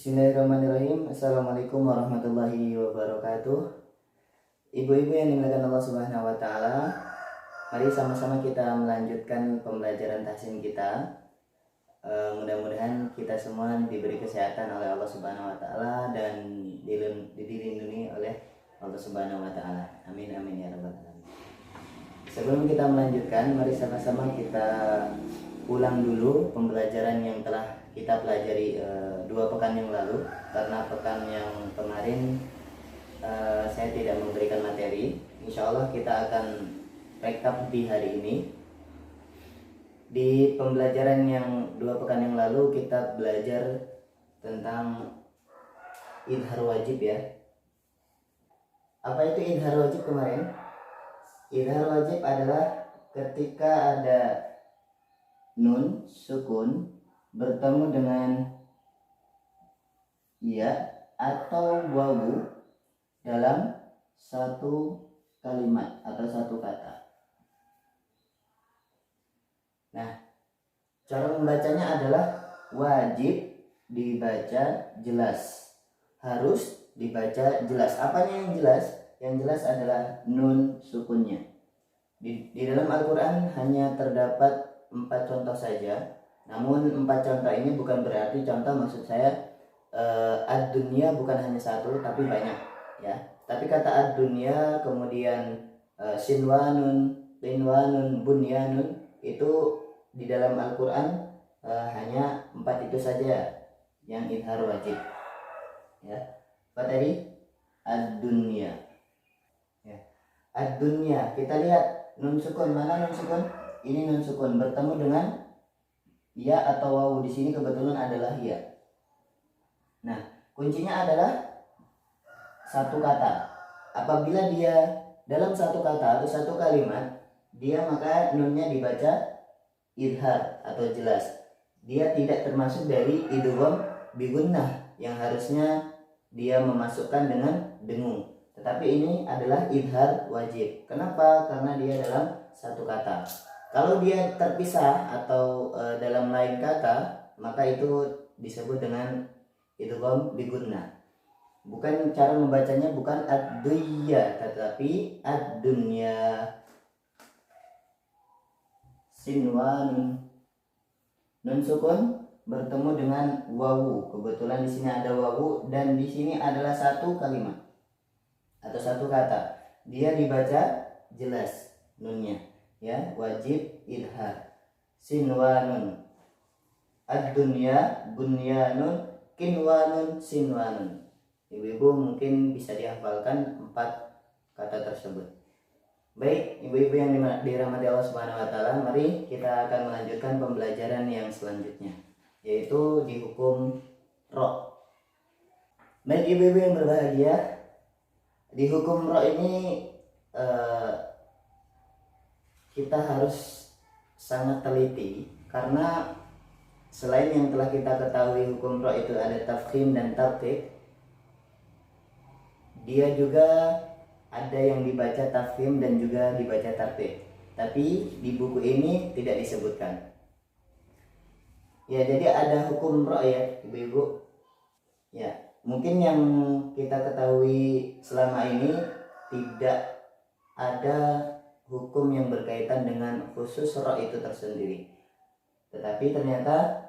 Bismillahirrahmanirrahim. Assalamualaikum warahmatullahi wabarakatuh. Ibu-ibu yang dimuliakan Allah Subhanahu wa taala, mari sama-sama kita melanjutkan pembelajaran tahsin kita. Mudah-mudahan kita semua diberi kesehatan oleh Allah Subhanahu wa taala dan dilindungi oleh Allah Subhanahu wa taala. Amin amin ya rabbal alamin. Sebelum kita melanjutkan, mari sama-sama kita ulang dulu pembelajaran yang telah kita pelajari 2 pekan yang lalu, karena pekan yang kemarin saya tidak memberikan materi. Insya Allah kita akan rekap di hari ini. Di pembelajaran yang 2 pekan yang lalu kita belajar tentang idhar wajib ya. Apa itu idhar wajib kemarin? Idhar wajib adalah ketika ada nun sukun bertemu dengan ya atau wawu dalam satu kalimat atau satu kata. Nah, cara membacanya adalah wajib dibaca jelas, harus dibaca jelas. Apanya yang jelas? Yang jelas adalah nun sukunnya. Di dalam Al-Quran hanya terdapat 4 contoh saja. Namun 4 contoh ini bukan berarti contoh, maksud saya ad-dunya bukan hanya satu tapi banyak ya. Tapi kata ad-dunya kemudian sinwanun, linwanun, bunyanun itu di dalam Al-Quran hanya 4 itu saja yang idhar wajib ya. Apa tadi? Ad-dunya ya. Ad-dunya, kita lihat nun sukun, mana nun sukun? Ini nun sukun bertemu dengan ya atau wawu, di sini kebetulan adalah ya. Nah, kuncinya adalah satu kata. Apabila dia dalam satu kata atau satu kalimat, dia maka nunnya dibaca idhar atau jelas. Dia tidak termasuk dari idgham bi gunnah yang harusnya dia memasukkan dengan dengung. Tetapi ini adalah idhar wajib. Kenapa? Karena dia dalam satu kata. Kalau dia terpisah atau dalam lain kata, maka itu disebut dengan idgham bi gunnah. Bukan, cara membacanya bukan ad-dunya tetapi ad-dunya. Sinwan, nun sukun bertemu dengan wawu. Kebetulan di sini ada wawu dan di sini adalah satu kalimat atau satu kata. Dia dibaca jelas nunnya ya, wajib idhar. Sinwanun, ad-dunya, bunyanun, kinwanun, sinwanun. Ibu-ibu mungkin bisa dihafalkan 4 kata tersebut. Baik, ibu-ibu yang dirahmati Allah Subhanahu wa taala, mari kita akan melanjutkan pembelajaran yang selanjutnya, yaitu di hukum ro. Baik ibu-ibu yang berbahagia, di hukum ro ini kita harus sangat teliti, karena selain yang telah kita ketahui hukum ro itu ada tafkhim dan tarqiq, dia juga ada yang dibaca tafkhim dan juga dibaca tarqiq. Tapi di buku ini tidak disebutkan. Ya, jadi ada hukum ro ya, ibu-ibu. Ya, mungkin yang kita ketahui selama ini tidak ada hukum yang berkaitan dengan khusus ro itu tersendiri. Tetapi ternyata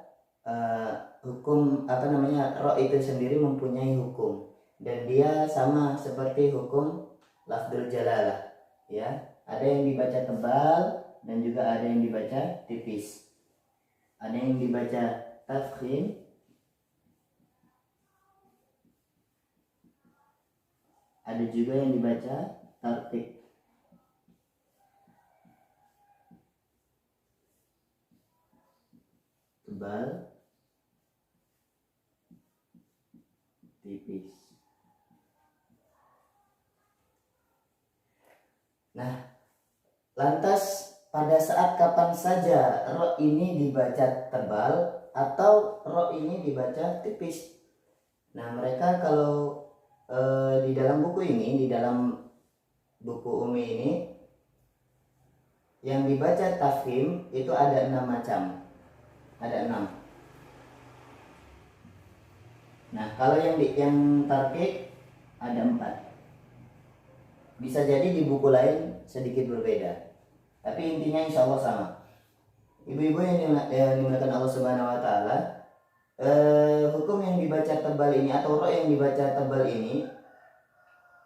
hukum ro itu sendiri mempunyai hukum, dan dia sama seperti hukum lafdzul jalalah ya. Ada yang dibaca tebal dan juga ada yang dibaca tipis. Ada yang dibaca tafkhim, ada juga yang dibaca tarqiq. Tebal, tipis. Nah, lantas pada saat kapan saja ro ini dibaca tebal atau ro ini dibaca tipis? Nah, mereka kalau di dalam buku ini, di dalam buku Umi ini, yang dibaca tafkhim itu ada 6 macam. Ada 6. Nah, kalau yang tarqiq ada 4. Bisa jadi di buku lain sedikit berbeda, tapi intinya insya Allah sama. Ibu-ibu yang dimuliakan Allah Subhanahu Wa Taala, hukum yang dibaca tebal ini atau ro yang dibaca tebal ini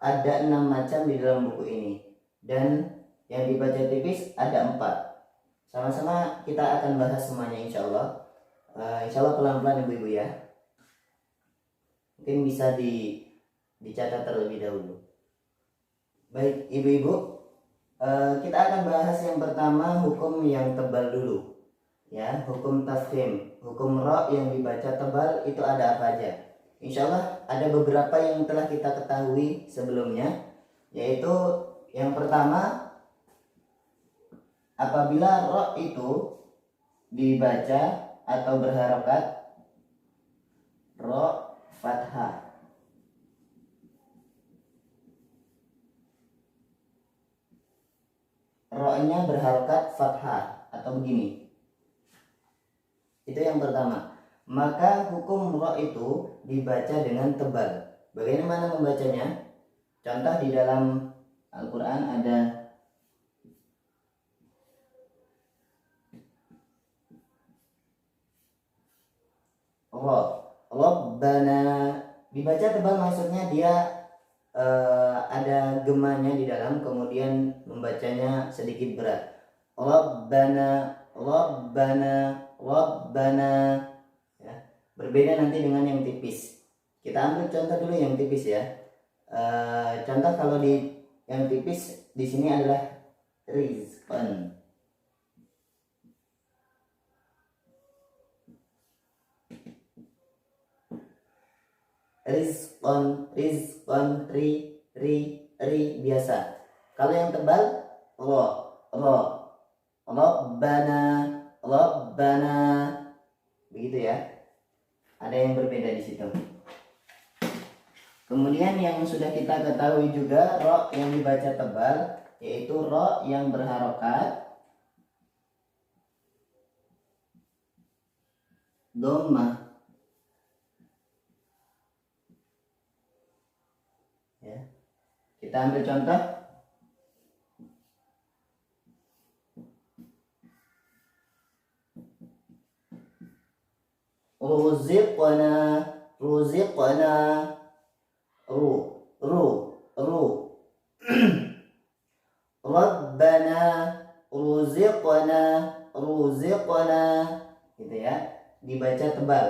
ada 6 macam di dalam buku ini, dan yang dibaca tipis ada 4. Sama-sama kita akan bahas semuanya insya Allah. Insya Allah pelan-pelan ibu-ibu ya. Mungkin bisa dicatat terlebih dahulu. Baik ibu-ibu, kita akan bahas yang pertama hukum yang tebal dulu. Ya, hukum tafkhim, hukum ro yang dibaca tebal itu ada apa aja? Insya Allah ada beberapa yang telah kita ketahui sebelumnya, yaitu yang pertama, apabila ro itu dibaca atau berharokat ro fathah, ro-nya berharokat fathah atau begini. Itu yang pertama. Maka hukum ro itu dibaca dengan tebal. Bagaimana membacanya? Contoh di dalam Al-Quran ada ro, Rabbana. Dibaca tebal maksudnya dia ada gemanya di dalam, kemudian membacanya sedikit berat. Rabbana, Rabbana, Rabbana. Ya, berbeda nanti dengan yang tipis. Kita ambil contoh dulu yang tipis ya. Contoh kalau di yang tipis di sini adalah rizqan. Rizqan, rizqan, ri biasa. Kalau yang tebal ro, Rabbana, Rabbana. Begitu ya. Ada yang berbeda di situ. Kemudian yang sudah kita ketahui juga ro yang dibaca tebal, yaitu ro yang berharokat dhammah. Ya. Kita ambil contoh. Ruziqna, ruziqna, ru. Rabbana, ruziqna, ruziqna. Gitu ya. Dibaca tebal.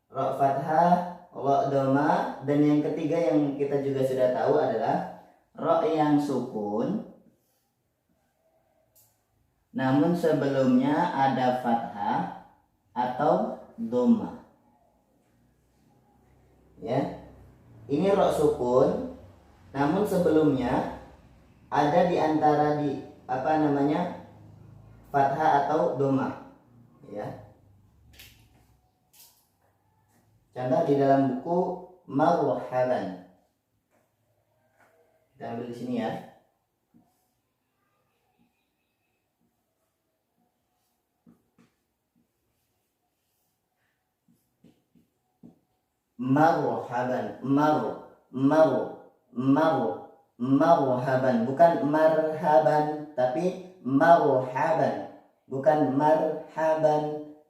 Ro fathah, ro doma, dan yang ketiga yang kita juga sudah tahu adalah ro yang sukun, namun sebelumnya ada fathah atau doma. Ya, ini ro sukun, namun sebelumnya ada di antara fathah atau doma. Ya. Contoh di dalam buku Marhaban. Kita ambil di sini ya. Marhaban, marhaban, bukan marhaban tapi marhaban. Bukan marhaban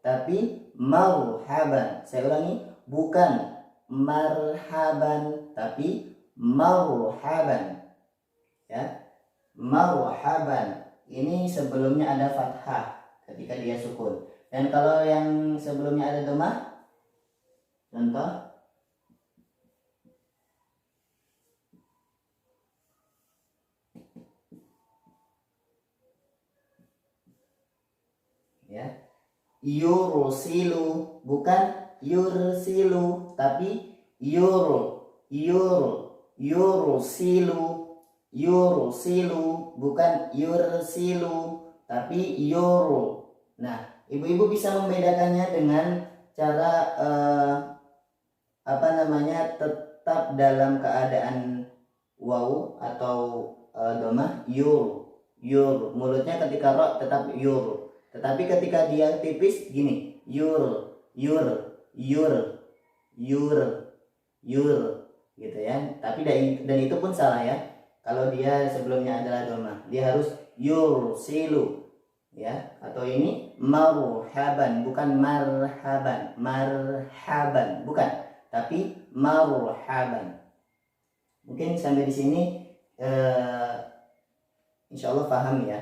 tapi marhaban. Saya ulangi, bukan marhaban tapi marhaban. Ya. Marhaban. Ini sebelumnya ada fathah ketika dia sukun. Dan kalau yang sebelumnya ada dhammah, contoh ya, yursilu, bukan yursilu tapi yursilu, bukan yursilu tapi yuru. Nah, ibu-ibu bisa membedakannya dengan cara tetap dalam keadaan waw atau dhammah yur. Mulutnya ketika ro tetap yur. Tetapi ketika dia tipis gini, yur. yul gitu ya. Tapi dan itu pun salah ya. Kalau dia sebelumnya adalah doma, dia harus yursilu ya. Atau ini marhaban, bukan marhaban, marhaban bukan, tapi marhaban. Mungkin sampai di sini insya Allah paham ya.